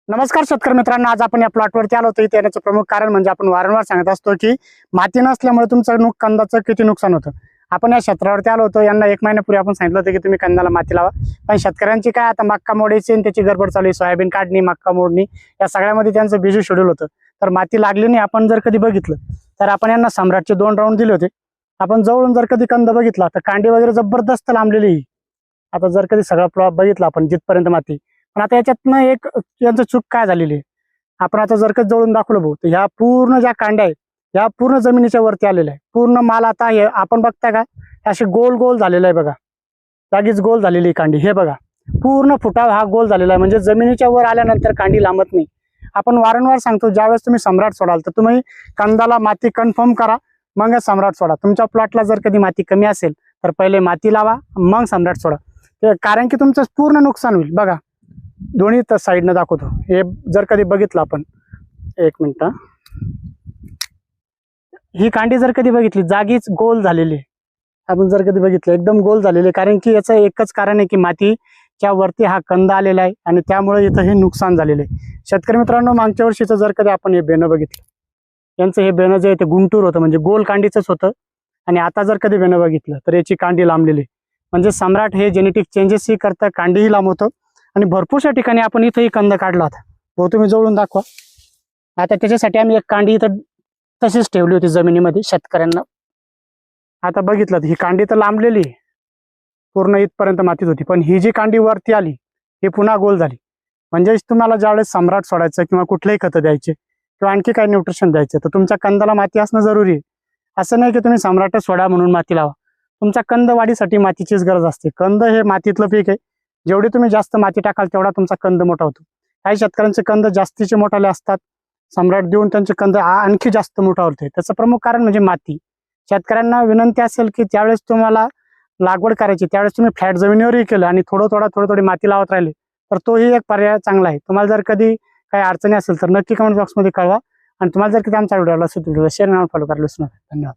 नमस्कार शेतकरी मित्रांनो, आज आपण या प्लॉटवरती आलो होतो. इथे येण्याचं प्रमुख कारण म्हणजे आपण वारंवार सांगत असतो की माती नसल्यामुळे तुमचं कंदाचं किती नुकसान होतं. आपण या क्षेत्रावरती आलो होतो. यांना 1 महिन्यापूर्वी आपण सांगितलं होतं की तुम्ही कंदाला माती लावा, पण शेतकऱ्यांची काय आता मक्का मोडायची आणि त्याची गडबड चालू आहे. सोयाबीन काढणी, मक्का मोडणी या सगळ्यामध्ये त्यांचं बिझी शेड्यूल होतं, तर माती लागली नाही. आपण जर कधी बघितलं तर आपण यांना सम्राटचे 2 राऊंड दिले होते. आपण जवळून जर कधी कंद बघितला तर कांडी वगैरे जबरदस्त लांबलेली. आता जर कधी सगळा प्लॉट बघितला आपण जिथपर्यंत माती, पण आता याच्यातनं एक यांचं चूक काय झालेली आहे. आपण आता जर का जवळून दाखवलं भाऊ, तर ह्या पूर्ण ज्या कांड्या आहेत ह्या पूर्ण जमिनीच्या वरती आलेल्या आहे. पूर्ण माल आता हे आपण बघताय का, असे गोल गोल झालेलं आहे बघा. जागीच गोल झालेली कांडी हे बघा. पूर्ण फुटाव हा गोल झालेला आहे, म्हणजे जमिनीच्या वर आल्यानंतर कांडी लांबत नाही. आपण वारंवार सांगतो, ज्यावेळेस तुम्ही सम्राट सोडाल तर तुम्ही कंदाला माती कन्फर्म करा, मग सम्राट सोडा. तुमच्या प्लॉटला जर कधी माती कमी असेल तर पहिले माती लावा, मग सम्राट सोडा. कारण की तुमचं पूर्ण नुकसान होईल. बघा दोन्ही साईडनं दाखवतो. हे जर कधी बघितलं आपण, 1 मिनिट, ही कांडी जर कधी बघितली जागीच गोल झालेली आहे. आपण जर कधी बघितलं एकदम गोल झालेले, कारण की याचं एकच कारण आहे की मातीच्या वरती हा कंद आलेला आहे आणि त्यामुळे इथं हे नुकसान झालेलं आहे. शेतकरी मित्रांनो, मागच्या वर्षीचं जर कधी आपण हे बेणं बघितलं, यांचं हे बेणं जे आहे ते गुंटूर होतं, म्हणजे गोल कांडीचंच होतं. आणि आता जर कधी बेणं बघितलं तर याची कांडी लांबलेली. म्हणजे सम्राट हे जेनेटिक चेंजेसही करतं, कांडीही लांब होतं. आणि भरपूरशा ठिकाणी आपण इथंही कंद काढला होता. हो, तुम्ही जवळून दाखवा. आता त्याच्यासाठी आम्ही एक कांडी इथं तशीच ठेवली होती जमिनीमध्ये शेतकऱ्यांना. आता बघितलं ही कांडी तर लांबलेली पूर्ण इथपर्यंत मातीत होती, पण ही जी कांडी वरती आली ही पुन्हा गोल झाली. म्हणजे तुम्हाला ज्यावेळेस सम्राट सोडायचं किंवा कुठलेही खतं द्यायचे किंवा आणखी काही न्यूट्रिशन द्यायचे, तर तुमच्या कंदाला माती असणं जरुरी आहे. असं नाही की तुम्ही सम्राटच सोडा म्हणून माती लावा. तुमच्या कंद वाढीसाठी मातीचीच गरज असते. कंद हे मातीतलं पीक आहे. जेवढी तुम्ही जास्त माती टाकाल तेवढा तुमचा कंद मोठा होतो. काही शेतकऱ्यांचे कंद जास्तीचे मोठाले असतात, सम्राट देऊन त्यांचे कंद आणखी जास्त मोठा होते. त्याचं प्रमुख कारण म्हणजे माती. शेतकऱ्यांना विनंती असेल की त्यावेळेस तुम्हाला लागवड करायची त्यावेळेस तुम्ही फ्लॅट जमिनीवरही केलं आणि थोडी माती लावत राहिले तर तोही एक पर्याय चांगला आहे. तुम्हाला जर कधी काही अडचणी असेल तर नक्की कमेंट बॉक्समध्ये कळवा. आणि तुम्हाला जर कधी आमचा व्हिडिओ आवडला असेल तर शेअर आणि फॉलो करायला विसरू नका. धन्यवाद.